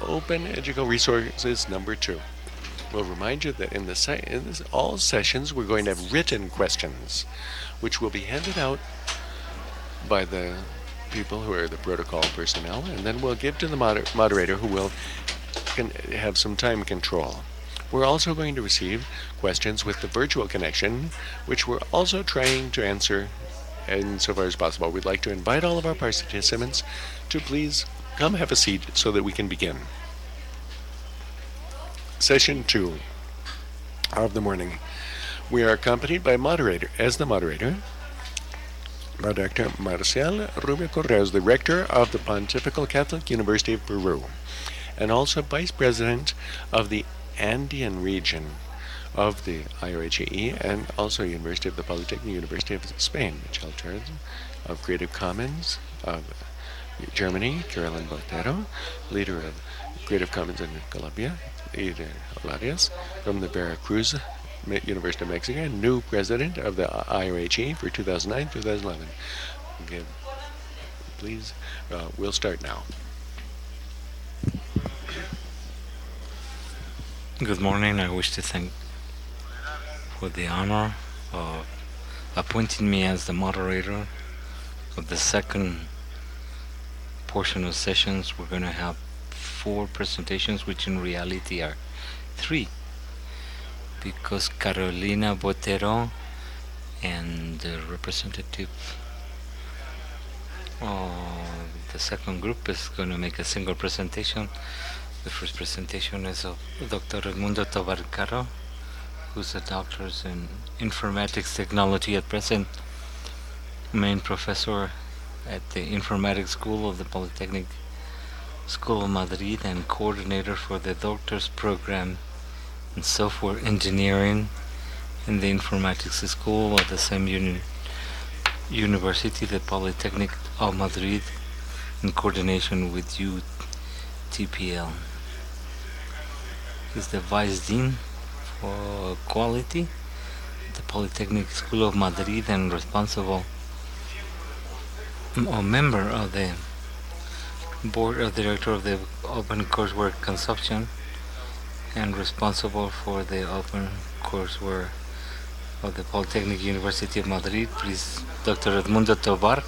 Open Educational Resources number 2. We'll remind you that in all sessions we're going to have written questions, which will be handed out by the people who are the protocol personnel, and then we'll give to the moderator who will have some time control. We're also going to receive questions with the virtual connection, which we're also trying to answer insofar as possible. We'd like to invite all of our participants to please come have a seat so that we can begin. Session 2 of the morning. We are accompanied by moderator, Dr. Marcial Rubio Correos, the rector of the Pontifical Catholic University of Peru, and also Vice President of the Andean region of the IOHE, and also University of the Polytechnic University of Spain, Michelle Turner of Creative Commons of Germany, Carolyn Botero, leader of Creative Commons in Colombia, Ida Olarias from the Veracruz University of Mexico, and new president of the IOHE for 2009-2011. Okay. Please, we'll start now. Good morning. I wish to thank for the honor of appointing me as the moderator of the second portion of sessions. We're going to have 4 presentations, which in reality are 3, because Carolina Botero and the representative of the second group is going to make a single presentation. The first presentation is of Dr. Edmundo Tovar, who's a doctor in informatics technology at present, main professor at the Informatics School of the Polytechnic School of Madrid, and coordinator for the doctor's program in software engineering in the Informatics School of the same university, the Polytechnic of Madrid, in coordination with UTPL. He's the Vice Dean for Quality at the Polytechnic School of Madrid and responsible member of the board of director of the Open Courseware Consortium and responsible for the Open Courseware of the Polytechnic University of Madrid. Please, Dr. Edmundo Tovar,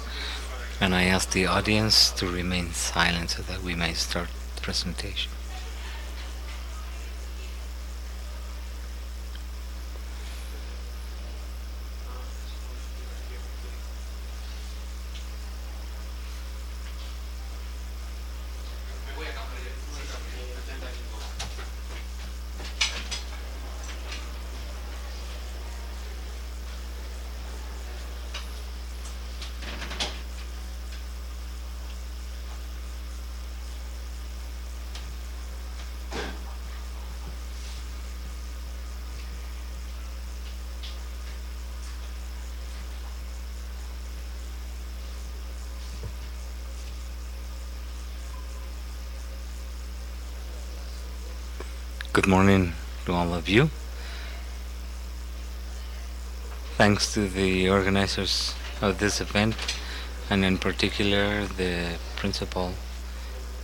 and I ask the audience to remain silent so that we may start the presentation. Good morning to all of you. Thanks to the organizers of this event, and in particular the principal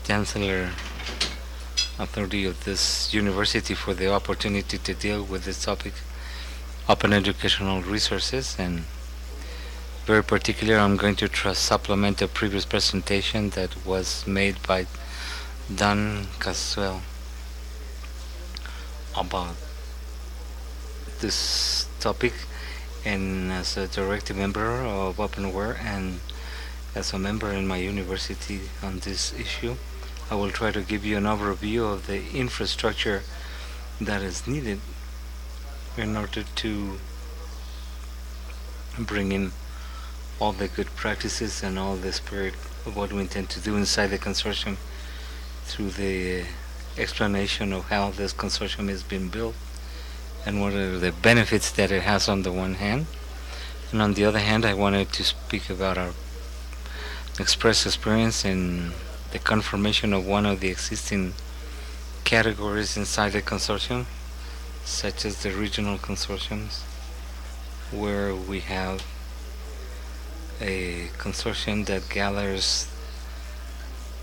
chancellor authority of this university for the opportunity to deal with this topic, open educational resources. And very particular, I'm going to supplement a previous presentation that was made by Don Casuel about this topic, and as a direct member of Openware and as a member in my university on this issue, I will try to give you an overview of the infrastructure that is needed in order to bring in all the good practices and all the spirit of what we intend to do inside the consortium through the explanation of how this consortium has been built and what are the benefits that it has on the one hand, and on the other hand I wanted to speak about our express experience in the confirmation of one of the existing categories inside the consortium, such as the regional consortiums, where we have a consortium that gathers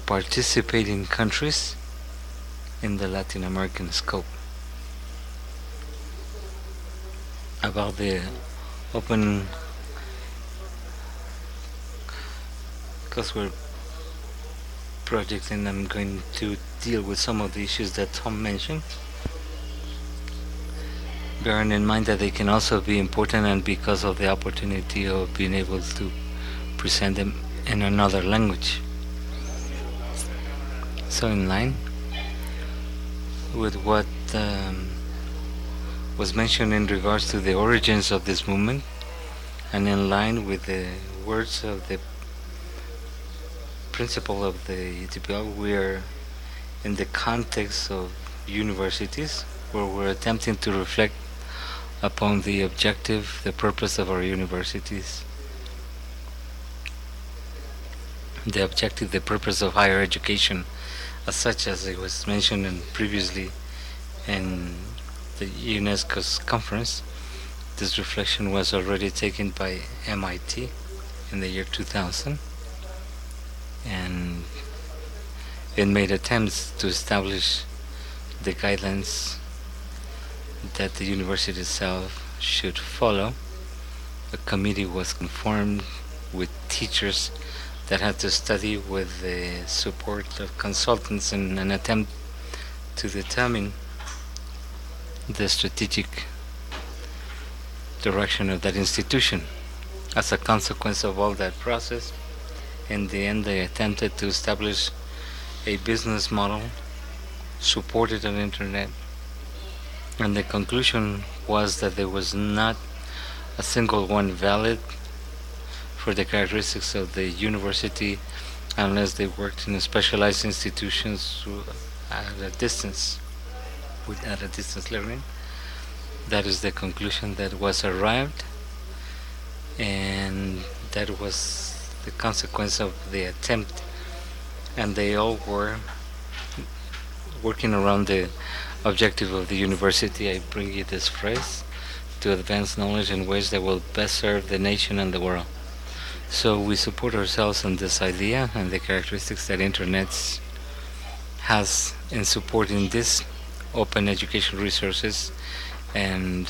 participating countries in the Latin American scope. About the open courseware project, and I'm going to deal with some of the issues that Tom mentioned, bearing in mind that they can also be important and because of the opportunity of being able to present them in another language. So in line with what was mentioned in regards to the origins of this movement, and in line with the words of the principle of the ETPL, we are in the context of universities where we're attempting to reflect upon the objective, the purpose of our universities, the objective, the purpose of higher education, as such as it was mentioned previously in the UNESCO's conference. This reflection was already taken by MIT in the year 2000, and it made attempts to establish the guidelines that the university itself should follow. A committee was formed with teachers that had to study with the support of consultants in an attempt to determine the strategic direction of that institution. As a consequence of all that process, in the end they attempted to establish a business model supported on the internet, and the conclusion was that there was not a single one valid for the characteristics of the university unless they worked in specialized institutions at a distance, at a distance learning. That is the conclusion that was arrived, and that was the consequence of the attempt, and they all were working around the objective of the university. I bring you this phrase: to advance knowledge in ways that will best serve the nation and the world. So we support ourselves on this idea and the characteristics that Internet has in supporting this open education resources, and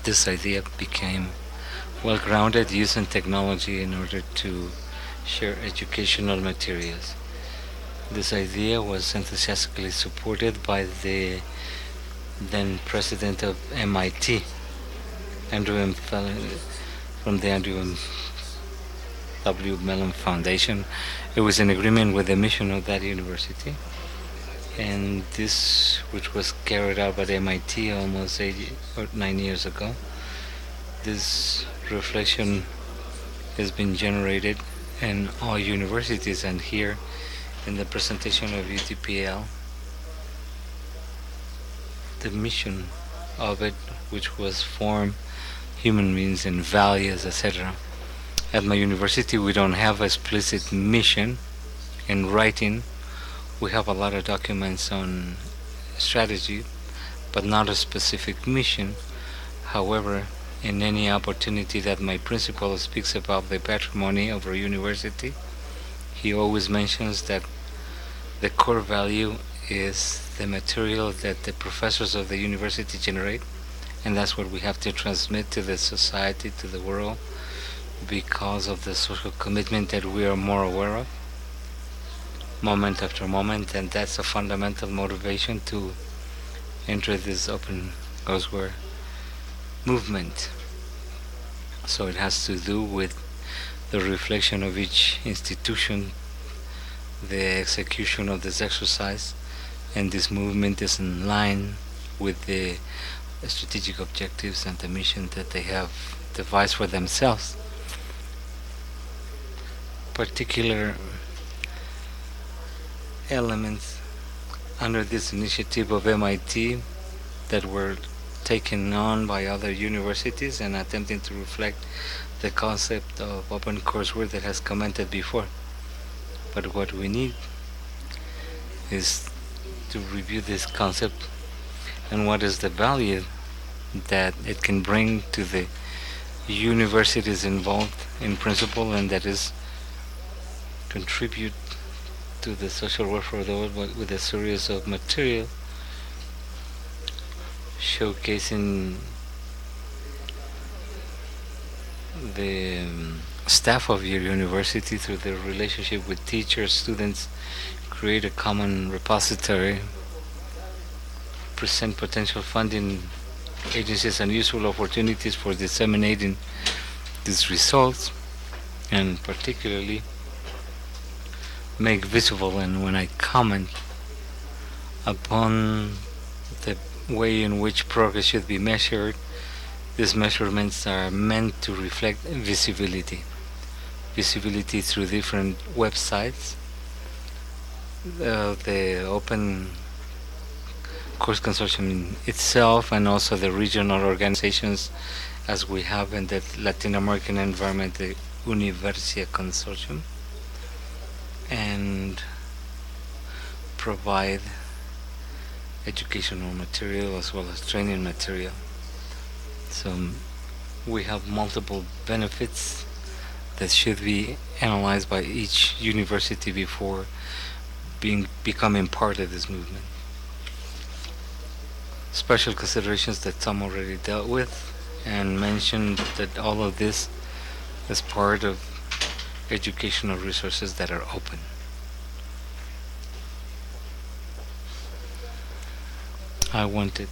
this idea became well grounded using technology in order to share educational materials. This idea was enthusiastically supported by the then president of MIT, Andrew M. from the Andrew M. W. Mellon Foundation. It was in agreement with the mission of that university, and this, which was carried out by the MIT almost 8 or 9 years ago, this reflection has been generated in all universities, and here in the presentation of UTPL, the mission of it, which was form human beings and values, etc. At my university, we don't have a explicit mission in writing. We have a lot of documents on strategy, but not a specific mission. However, in any opportunity that my principal speaks about the patrimony of our university, he always mentions that the core value is the material that the professors of the university generate, and that's what we have to transmit to the society, to the world, because of the social commitment that we are more aware of moment after moment, and that's a fundamental motivation to enter this open courseware movement. So it has to do with the reflection of each institution, the execution of this exercise, and this movement is in line with the strategic objectives and the mission that they have devised for themselves. Particular elements under this initiative of MIT that were taken on by other universities and attempting to reflect the concept of open courseware that has commented before. But what we need is to review this concept and what is the value that it can bring to the universities involved in principle, and that is contribute to the social work for the world with a series of material showcasing the staff of your university through their relationship with teachers, students, create a common repository, present potential funding agencies and useful opportunities for disseminating these results, and particularly make visible. And when I comment upon the way in which progress should be measured, these measurements are meant to reflect visibility through different websites, the Open Course Consortium itself, and also the regional organizations as we have in the Latin American environment, the Conferencia Consortium, and provide educational material as well as training material. So we have multiple benefits that should be analyzed by each university before becoming part of this movement. Special considerations that Tom already dealt with and mentioned that all of this is part of educational resources that are open. I wanted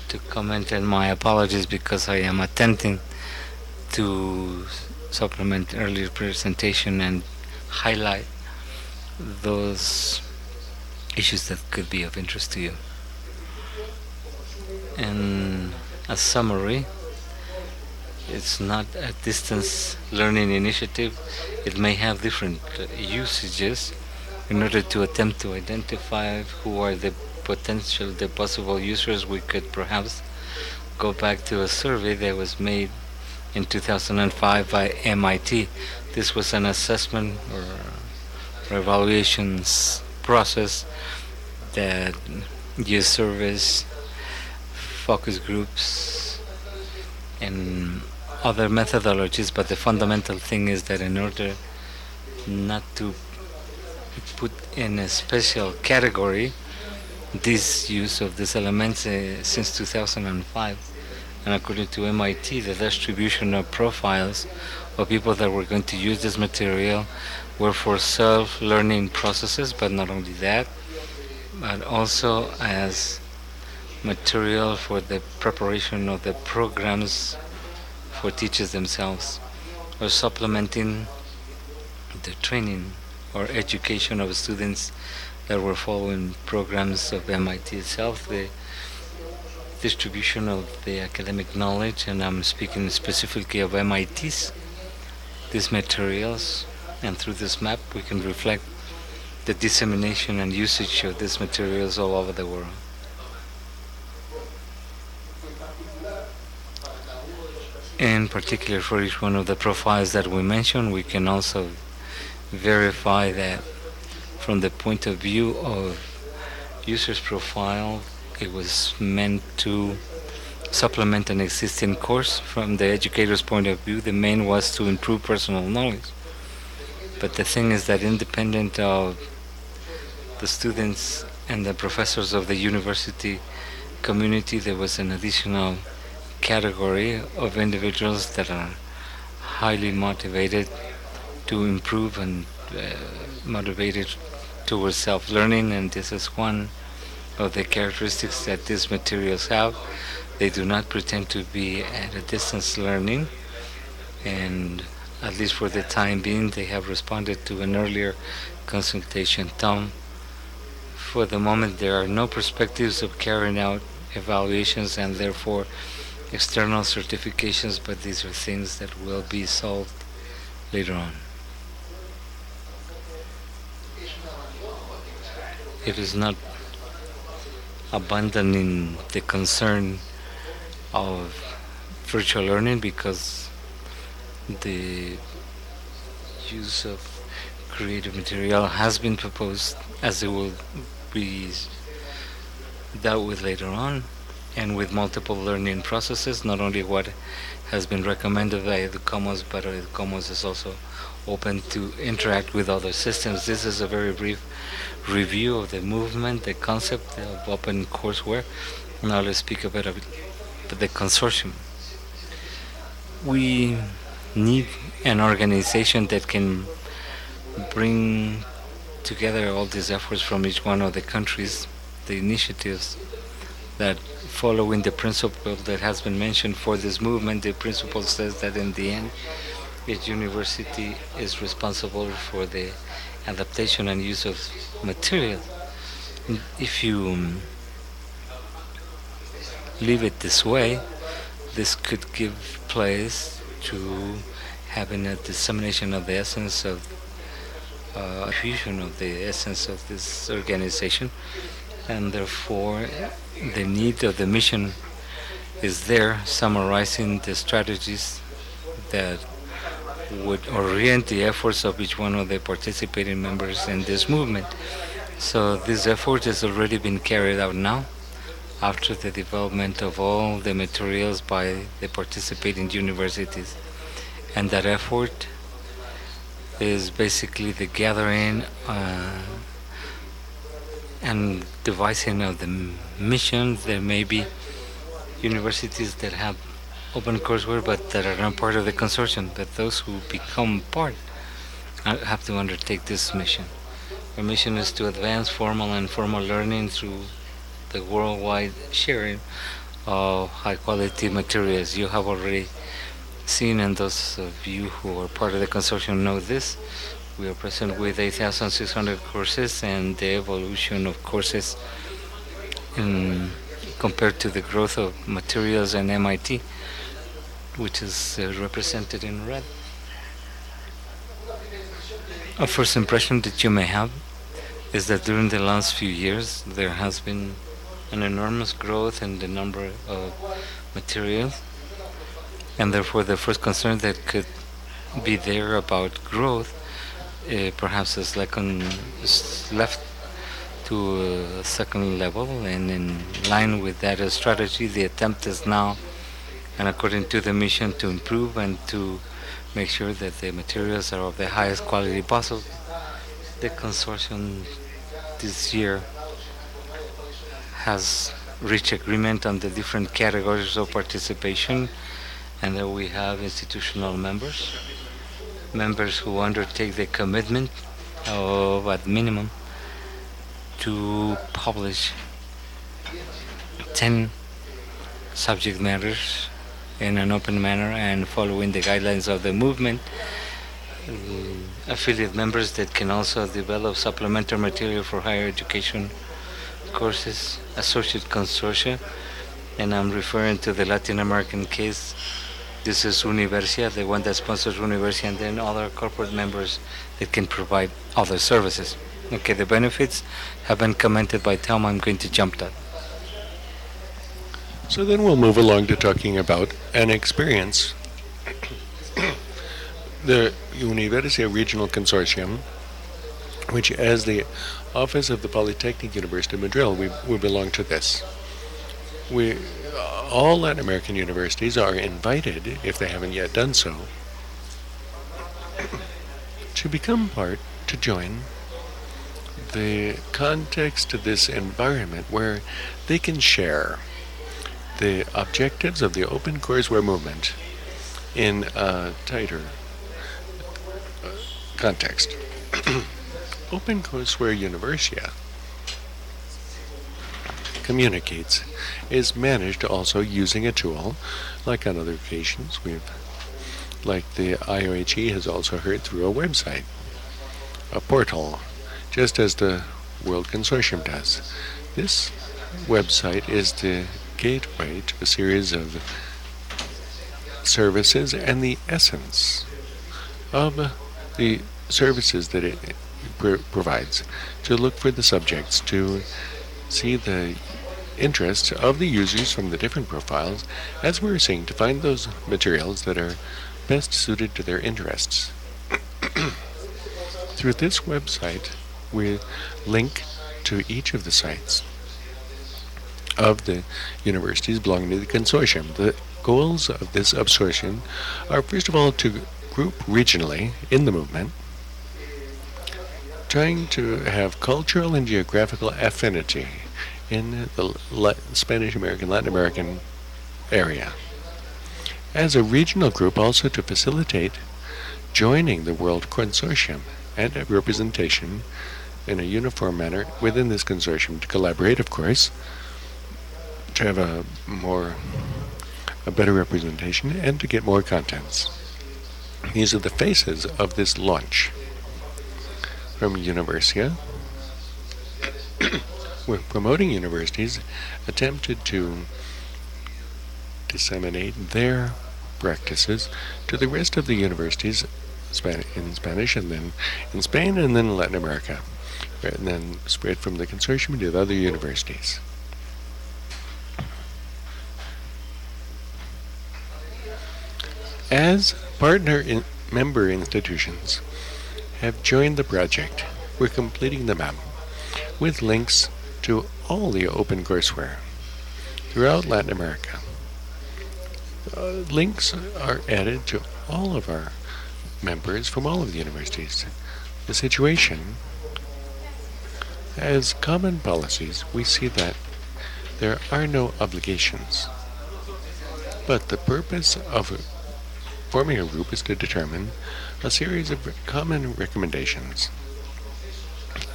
to comment, and my apologies because I am attempting to supplement earlier presentation and highlight those issues that could be of interest to you. And a summary, it's not a distance learning initiative. It may have different usages. In order to attempt to identify who are the possible users, we could perhaps go back to a survey that was made in 2005 by MIT. This was an assessment or evaluations process that used surveys, focus groups, and other methodologies, but the fundamental thing is that in order not to put in a special category this use of these elements since 2005, and according to MIT, the distribution of profiles of people that were going to use this material were for self-learning processes, but not only that, but also as material for the preparation of the programs for teachers themselves, or supplementing the training or education of students that were following programs of MIT itself, the distribution of the academic knowledge, and I'm speaking specifically of MIT's, these materials, and through this map we can reflect the dissemination and usage of these materials all over the world. In particular, for each one of the profiles that we mentioned, we can also verify that from the point of view of user's profile, it was meant to supplement an existing course. From the educator's point of view, the main was to improve personal knowledge. But the thing is that independent of the students and the professors of the university community, there was an additional category of individuals that are highly motivated to improve and motivated towards self-learning, and this is one of the characteristics that these materials have. They do not pretend to be at a distance learning, and at least for the time being, they have responded to an earlier consultation. Tom, for the moment, there are no perspectives of carrying out evaluations and therefore external certifications, but these are things that will be solved later on. It is not abandoning the concern of virtual learning, because the use of creative material has been proposed, as it will be dealt with later on, and with multiple learning processes, not only what has been recommended by the Commons, but the Commons is also open to interact with other systems. This is a very brief review of the movement, the concept of open courseware. Now let's speak about the consortium. We need an organization that can bring together all these efforts from each one of the countries, the initiatives that following the principle that has been mentioned for this movement. The principle says that in the end, each university is responsible for the adaptation and use of material. If you leave it this way, this could give place to having a dissemination of the essence of fusion of the essence of this organization, and therefore the need of the mission is there, summarizing the strategies that would orient the efforts of each one of the participating members in this movement. So this effort has already been carried out now after the development of all the materials by the participating universities. And that effort is basically the gathering and devising of the mission. There may be universities that have open courseware but that are not part of the consortium, but those who become part have to undertake this mission. Our mission is to advance formal and informal learning through the worldwide sharing of high quality materials. You have already seen, and those of you who are part of the consortium know this. We are present with 8,600 courses, and the evolution of courses compared to the growth of materials and MIT, which is represented in red. A first impression that you may have is that during the last few years there has been an enormous growth in the number of materials, and therefore the first concern that could be there about growth perhaps is left to a second level, and in line with that strategy, the attempt is now, and according to the mission, to improve and to make sure that the materials are of the highest quality possible. The consortium this year has reached agreement on the different categories of participation, and there we have institutional members who undertake the commitment of, at minimum, to publish 10 subject matters in an open manner and following the guidelines of the movement. Affiliate members that can also develop supplementary material for higher education courses, associate consortia, and I'm referring to the Latin American case. This is Conferencia, the one that sponsors Conferencia, and then other corporate members that can provide other services. Okay, the benefits have been commented by Tom. I'm going to jump that. So then we'll move along to talking about an experience. The Universidad Regional Consortium, which as the Office of the Polytechnic University of Madrid, we belong to this. All Latin American universities are invited, if they haven't yet done so, to become part, to join the context of this environment where they can share the objectives of the open courseware movement in a tighter context. Open courseware Universia communicates, is managed also using a tool, like on other occasions like the IOHE has also heard, through a website, a portal, just as the World Consortium does. This website is the gateway to a series of services and the essence of the services that it provides, to look for the subjects, to see the interests of the users from the different profiles, as we're seeing, to find those materials that are best suited to their interests. Through this website, we link to each of the sites of the universities belonging to the consortium. The goals of this absorption are, first of all, to group regionally in the movement, trying to have cultural and geographical affinity in the Spanish American, Latin American area. As a regional group, also to facilitate joining the World Consortium and have representation in a uniform manner within this consortium, to collaborate, of course, to have a better representation and to get more contents. These are the faces of this launch. From Conferencia, we're promoting universities attempted to disseminate their practices to the rest of the universities in Spanish, and then in Spain, and then in Latin America, and then spread from the consortium to the other universities. As member institutions have joined the project, we're completing the map with links to all the open courseware throughout Latin America. Links are added to all of our members from all of the universities. The situation, as common policies, we see that there are no obligations, but the purpose of forming a group is to determine a series of common recommendations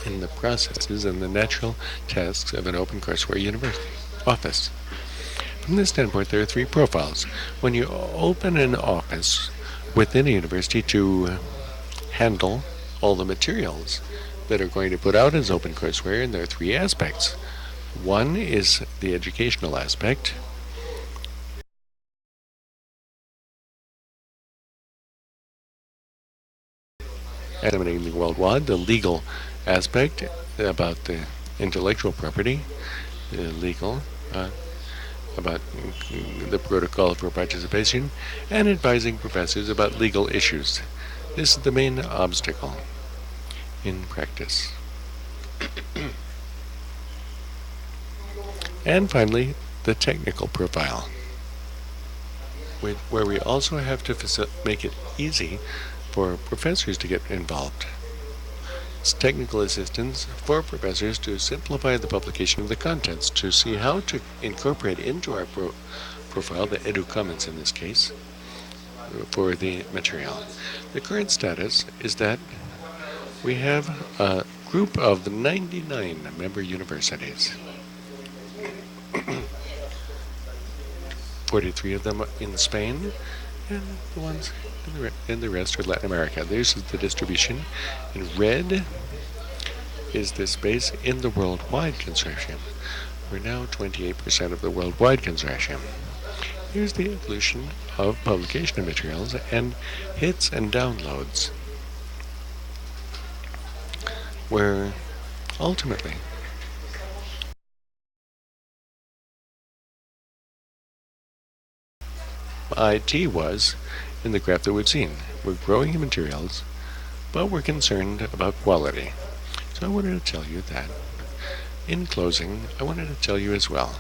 in the processes and the natural tasks of an open courseware university office. From this standpoint, there are three profiles. When you open an office within a university to handle all the materials that are going to put out as open courseware, and there are three aspects. One is the educational aspect. Examining worldwide, the legal aspect about the intellectual property, the legal, about the protocol for participation, and advising professors about legal issues. This is the main obstacle in practice. And finally, the technical profile, where we also have to make it easy for professors to get involved. It's technical assistance for professors to simplify the publication of the contents, to see how to incorporate into our profile, the Edu Commons in this case, for the material. The current status is that we have a group of 99 member universities. 43 of them in Spain, and the ones in the rest are Latin America. There's the distribution. In red is the space in the worldwide consortium. We're now 28% of the worldwide consortium. Here's the evolution of publication of materials and hits and downloads, where ultimately IT was in the graph that we've seen. We're growing in materials, but we're concerned about quality. So I wanted to tell you that. In closing, I wanted to tell you as well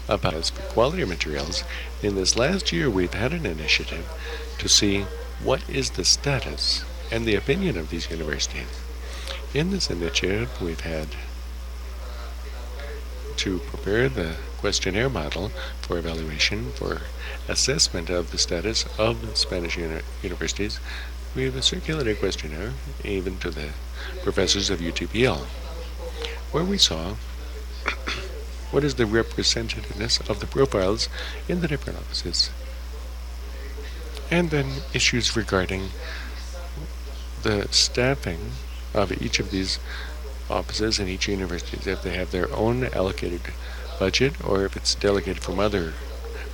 about as for quality of materials. In this last year, we've had an initiative to see what is the status and the opinion of these universities. In this initiative, we've had to prepare the questionnaire model for evaluation, for assessment of the status of Spanish universities. We have circulated a questionnaire even to the professors of UTPL, where we saw what is the representativeness of the profiles in the different offices, and then issues regarding the staffing of each of these offices in each university, if they have their own allocated budget or if it's delegated from other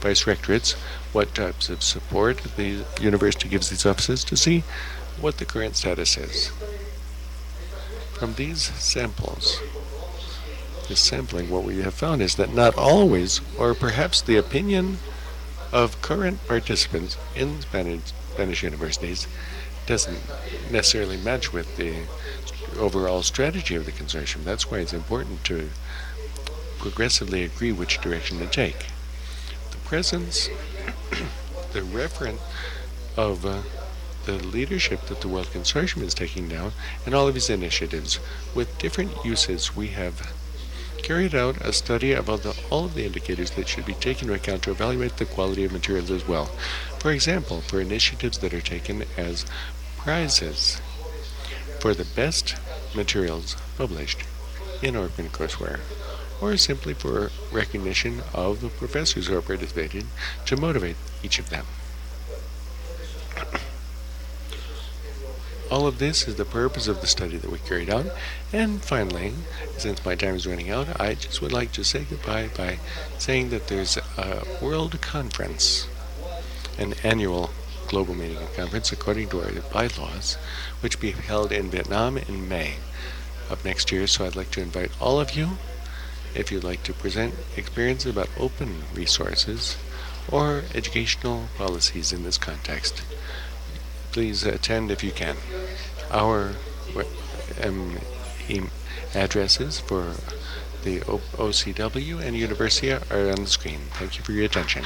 vice rectorates, what types of support the university gives these offices, to see what the current status is. From these samples, this sampling, what we have found is that not always, or perhaps the opinion of current participants in Spanish universities doesn't necessarily match with the overall strategy of the consortium. That's why it's important to progressively agree which direction to take. presence, the reference of the leadership that the World Consortium is taking now and all of these initiatives. With different uses, we have carried out a study about all of the indicators that should be taken into account to evaluate the quality of materials as well. For example, for initiatives that are taken as prizes for the best materials published in open courseware, or simply for recognition of the professors who are participating to motivate each of them. All of this is the purpose of the study that we carried out. And finally, since my time is running out, I just would like to say goodbye by saying that there's a World Conference, an annual global meeting and conference according to our bylaws, which will be held in Vietnam in May of next year. So I'd like to invite all of you, if you'd like to present experience about open resources or educational policies in this context, please attend if you can. Our addresses for the OCW and Universia are on the screen. Thank you for your attention.